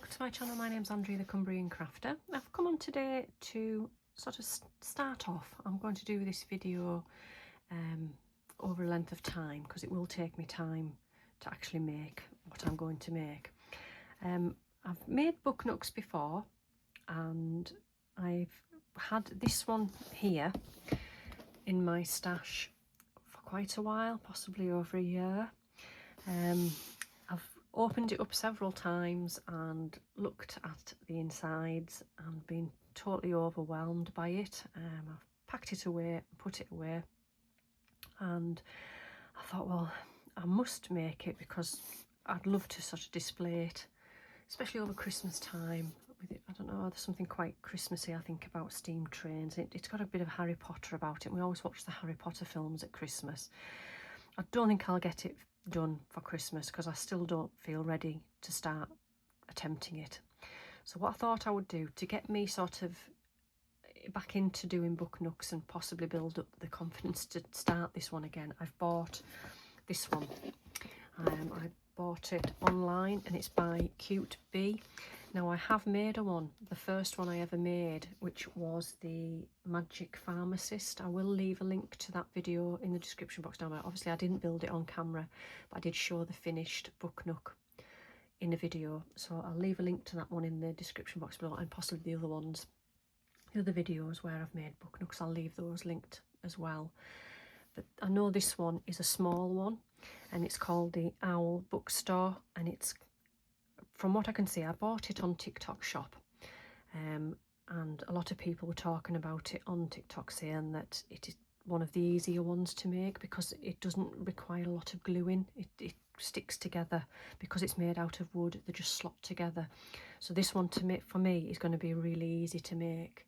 welcome to my channel. My name's Andrea the Cumbrian Crafter. I've come on today to sort of start off. I'm going to do this video over a length of time because it will take me time to actually make what I'm going to make. I've made book nooks before and I've had this one here in my stash for quite a while, possibly over a year. I've opened it up several times and looked at the insides and been totally overwhelmed by it. I've packed it away, put it away, and I thought, well, I must make it because I'd love to sort of display it, especially over Christmas time. With it, I don't know, there's something quite Christmassy I think about steam trains. It's got a bit of Harry Potter about it. We always watch the Harry Potter films at Christmas. I don't think I'll get it done for Christmas because I still don't feel ready to start attempting it. So what I thought I would do to get me sort of back into doing book nooks and possibly build up the confidence to start this one again, I've bought this one. I bought it online and it's by Cute Bee. Now I have made one, the first one I ever made, which was the Magic Pharmacist. I will leave a link to that video in the description box down below. Obviously I didn't build it on camera, but I did show the finished book nook in a video. So I'll leave a link to that one in the description box below, and possibly the other ones, the other videos where I've made book nooks, I'll leave those linked as well. But I know this one is a small one and it's called the Owl Bookstore, and it's, from what I can see, I bought it on TikTok shop, and a lot of people were talking about it on TikTok, saying that it is one of the easier ones to make because it doesn't require a lot of gluing. It sticks together because it's made out of wood. They just slot together. So this one to make for me is going to be really easy to make,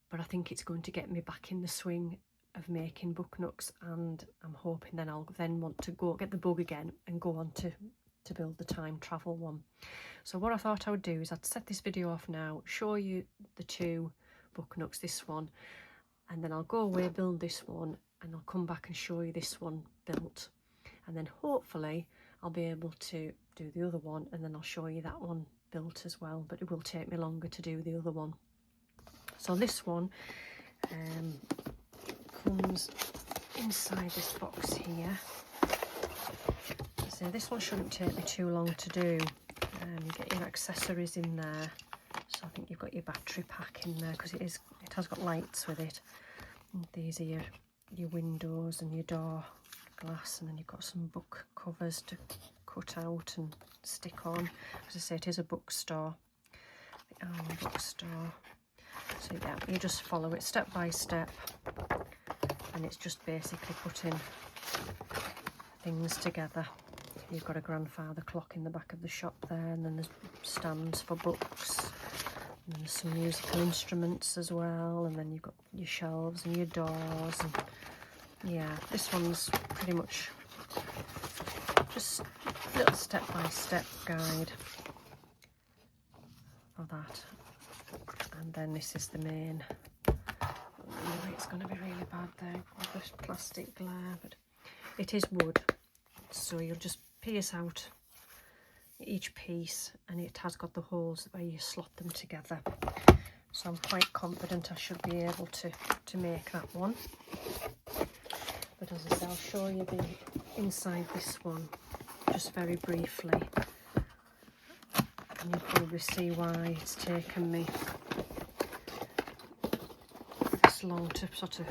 but I think it's going to get me back in the swing of making book nooks, and I'm hoping then I'll then want to go get the bug again and go on to build the time travel one. So what I thought I would do is I'd set this video off now, show you the two book nooks, this one, and then I'll go away, build this one, and I'll come back and show you this one built, and then hopefully I'll be able to do the other one, and then I'll show you that one built as well, but it will take me longer to do the other one. So this one comes inside this box here. So this one shouldn't take me too long to do. You get your accessories in there. So I think you've got your battery pack in there because it has got lights with it. And these are your windows and your door glass, and then you've got some book covers to cut out and stick on. As I say, it is a bookstore, the Owl Bookstore. So yeah, you just follow it step by step, and it's just basically putting things together. You've got a grandfather clock in the back of the shop there, and then there's stands for books, and there's some musical instruments as well, and then you've got your shelves and your doors, and yeah, this one's pretty much just a little step-by-step guide for that. And then this is the main. It's going to be really bad there with the plastic glare, but it is wood, so you'll just pierce out each piece, and it has got the holes where you slot them together. So I'm quite confident I should be able to make that one. But as I say, I'll show you the inside this one just very briefly, and you'll probably see why it's taken me this long to sort of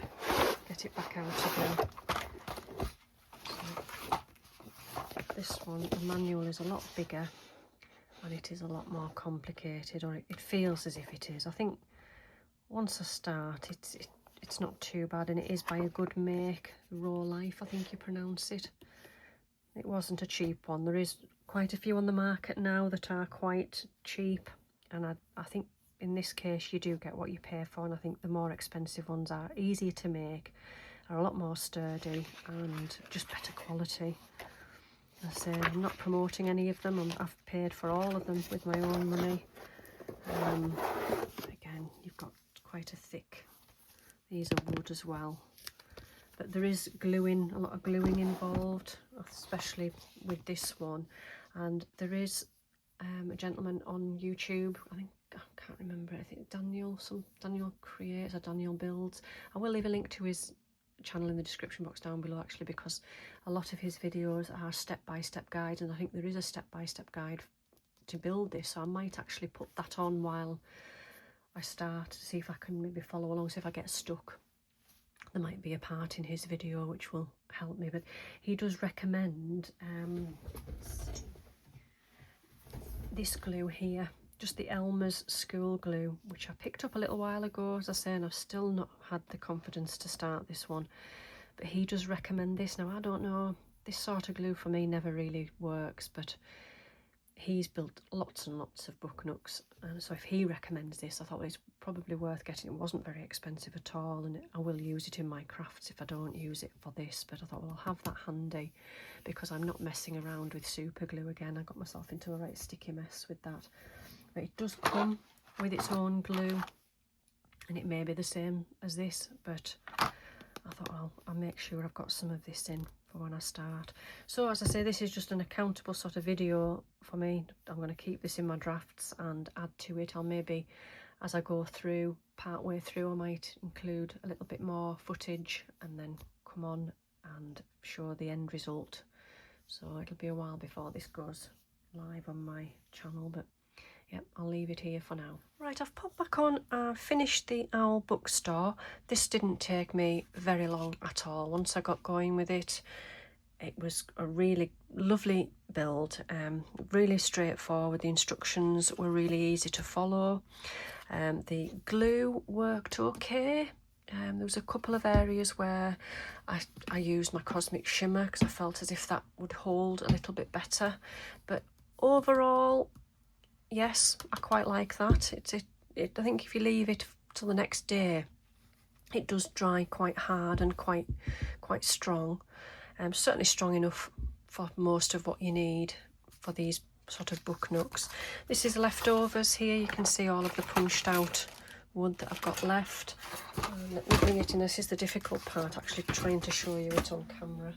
get it back out again. This one, the manual is a lot bigger and it is a lot more complicated, or it feels as if it is. I think once I start, it's not too bad, and it is by a good make, Raw Life I think you pronounce it. It wasn't a cheap one. There is quite a few on the market now that are quite cheap, and I think in this case you do get what you pay for, and I think the more expensive ones are easier to make, are a lot more sturdy and just better quality. As I say, I'm not promoting any of them. I've paid for all of them with my own money. Again, you've got quite a thick, these are wood as well. But there is gluing, a lot of gluing involved, especially with this one. And there is a gentleman on YouTube. I can't remember. I think Daniel creates or Daniel builds. I will leave a link to his channel in the description box down below, actually, because a lot of his videos are step-by-step guides, and I think there is a step-by-step guide to build this, so I might actually put that on while I start to see if I can maybe follow along. So if I get stuck, there might be a part in his video which will help me. But he does recommend this glue here, just the Elmer's School Glue, which I picked up a little while ago, as I say, and I've still not had the confidence to start this one. But he does recommend this. Now, I don't know, this sort of glue for me never really works, but he's built lots and lots of book nooks, and so if he recommends this, I thought, well, it's probably worth getting. It wasn't very expensive at all, and I will use it in my crafts if I don't use it for this, but I thought, well, I'll have that handy because I'm not messing around with super glue again. I got myself into a right sticky mess with that. But it does come with its own glue, and it may be the same as this, but I thought I'll make sure I've got some of this in for when I start. So as I say, this is just an accountable sort of video for me. I'm going to keep this in my drafts and add to it. I'll maybe, as I go through, part way through, I might include a little bit more footage and then come on and show the end result. So it'll be a while before this goes live on my channel, but yep, I'll leave it here for now. Right, I've popped back on, finished the Owl Bookstore. This didn't take me very long at all. Once I got going with it, it was a really lovely build, really straightforward. The instructions were really easy to follow. The glue worked okay. There was a couple of areas where I used my Cosmic Shimmer because I felt as if that would hold a little bit better. But overall, yes, I quite like that. I think if you leave it till the next day, it does dry quite hard and quite strong. Certainly strong enough for most of what you need for these sort of book nooks. This is leftovers here. You can see all of the punched out wood that I've got left. Let me bring it in. This is the difficult part, actually trying to show you it on camera.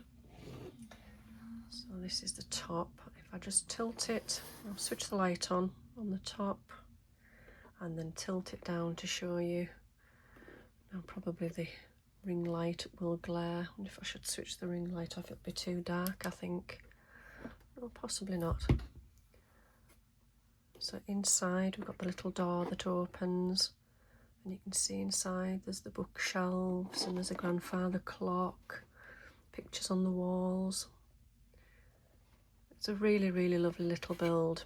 So this is the top. If I just tilt it, I'll switch the light on the top and then tilt it down to show you. Now probably the ring light will glare, and if I should switch the ring light off, it'll be too dark, I think. Oh, possibly not. So inside we've got the little door that opens, and you can see inside there's the bookshelves, and there's a grandfather clock, pictures on the walls. It's a really, really lovely little build.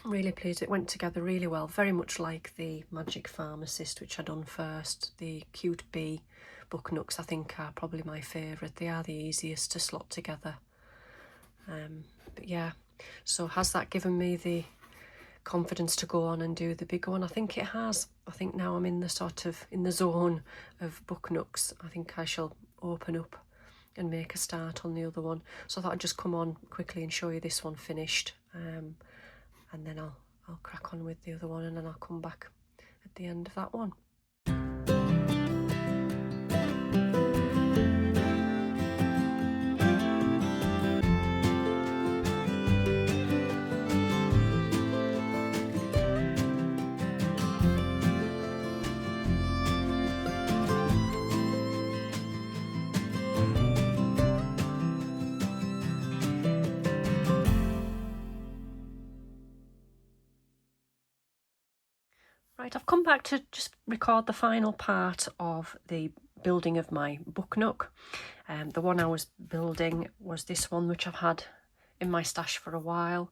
I'm really pleased. It went together really well, very much like the Magic Pharmacist, which I done first. The Cute Bee book nooks, I think, are probably my favourite. They are the easiest to slot together. But yeah, so has that given me the confidence to go on and do the bigger one? I think it has. I think now I'm in the zone of book nooks. I think I shall open up and make a start on the other one. So I thought I'd just come on quickly and show you this one finished. And then I'll crack on with the other one, and then I'll come back at the end of that one. Right, I've come back to just record the final part of the building of my book nook. The one I was building was this one, which I've had in my stash for a while.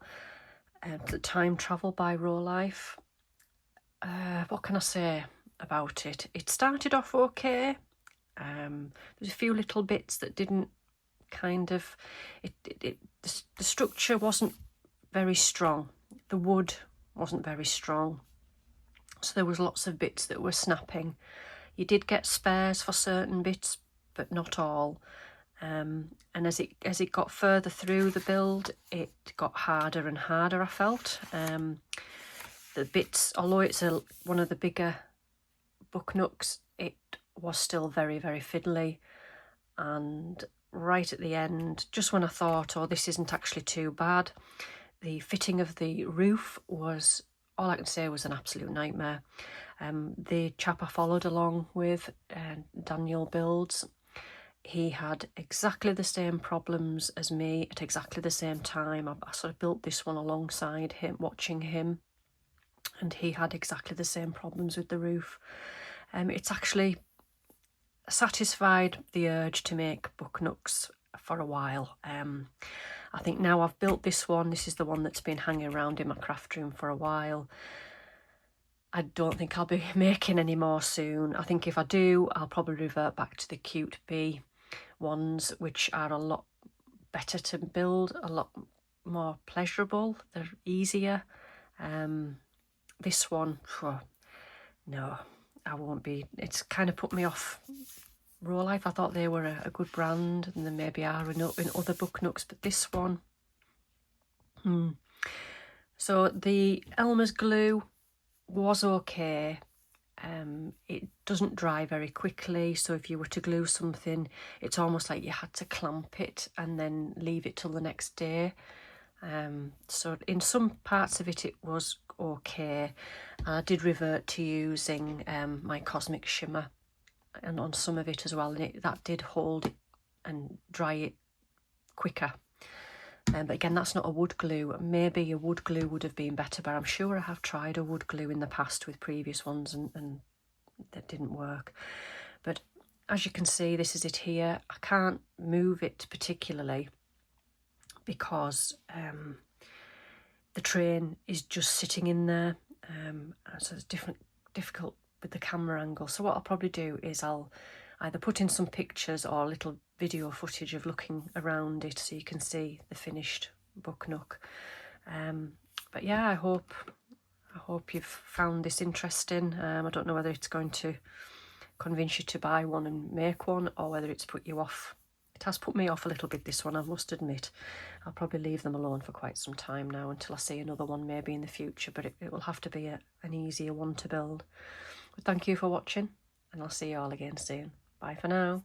The Time Travel by Rolife. What can I say about it? It started off okay. There's a few little bits that didn't the structure wasn't very strong. The wood wasn't very strong. So there was lots of bits that were snapping. You did get spares for certain bits, but not all. And as it got further through the build, it got harder and harder, I felt. The bits, although it's one of the bigger book nooks, it was still very, very fiddly. And right at the end, just when I thought, oh, this isn't actually too bad, The fitting of the roof was, all I can say, was an absolute nightmare. The chap I followed along with, Daniel Builds, he had exactly the same problems as me at exactly the same time. I sort of built this one alongside him, watching him, and he had exactly the same problems with the roof. It's actually satisfied the urge to make book nooks for a while. I think now I've built this one, this is the one that's been hanging around in my craft room for a while. I don't think I'll be making any more soon. I think if I do, I'll probably revert back to the cute bee ones, which are a lot better to build, a lot more pleasurable, they're easier. This one, no, I won't be. It's kind of put me off Raw Life. I thought they were a good brand, and they maybe are in other book nooks, but this one, So the Elmer's glue was okay. It doesn't dry very quickly, so if you were to glue something, it's almost like you had to clamp it and then leave it till the next day. So in some parts of it, it was okay. I did revert to using my Cosmic Shimmer and on some of it as well, and that did hold it and dry it quicker. But again, that's not a wood glue. Maybe a wood glue would have been better, but I'm sure I have tried a wood glue in the past with previous ones and that didn't work. But as you can see, this is it here. I can't move it particularly because the train is just sitting in there, so it's difficult with the camera angle. So what I'll probably do is I'll either put in some pictures or a little video footage of looking around it so you can see the finished book nook. But yeah, I hope you've found this interesting. I don't know whether it's going to convince you to buy one and make one, or whether it's put you off. It has put me off a little bit, this one, I must admit. I'll probably leave them alone for quite some time now until I see another one maybe in the future, but it will have to be an easier one to build. But thank you for watching, and I'll see you all again soon. Bye for now.